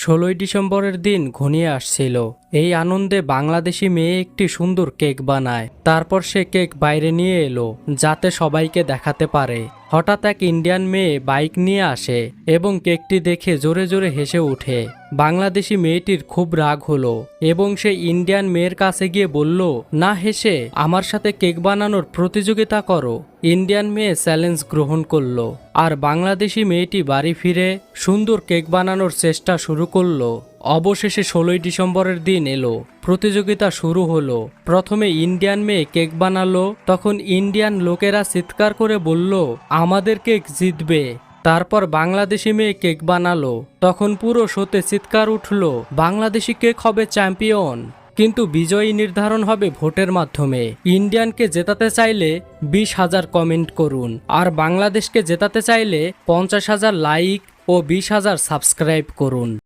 16ই ডিসেম্বরের দিন ঘনিয়ে আসছিল। এই আনন্দে বাংলাদেশি মেয়ে একটি সুন্দর কেক বানায়। তারপর সে কেক বাইরে নিয়ে এলো যাতে সবাইকে দেখাতে পারে। হঠাৎ এক ইন্ডিয়ান মেয়ে বাইক নিয়ে আসে এবং কেকটি দেখে জোরে জোরে হেসে ওঠে। বাংলাদেশি মেয়েটির খুব রাগ হলো এবং সে ইন্ডিয়ান মেয়ের কাছে গিয়ে বলল, না হেসে আমার সাথে কেক বানানোর প্রতিযোগিতা করো। ইন্ডিয়ান মেয়ে চ্যালেঞ্জ গ্রহণ করলো আর বাংলাদেশি মেয়েটি বাড়ি ফিরে সুন্দর কেক বানানোর চেষ্টা শুরু করলো। অবশেষে 16ই ডিসেম্বরের দিন এলো। প্রতিযোগিতা শুরু হলো। প্রথমে ইন্ডিয়ান মেয়ে কেক বানালো, তখন ইন্ডিয়ান লোকেরা চিৎকার করে বলল, আমাদের কেক জিতবে। তারপর বাংলাদেশি মেয়ে কেক বানালো, তখন পুরো শোতে চিৎকার উঠলো, বাংলাদেশি কেক হবে চ্যাম্পিয়ন। কিন্তু বিজয়ী নির্ধারণ হবে ভোটের মাধ্যমে। ইন্ডিয়ানকে জেতাতে চাইলে 20,000 কমেন্ট করুন, আর বাংলাদেশকে জেতাতে চাইলে 50,000 লাইক ও 20,000 সাবস্ক্রাইব করুন।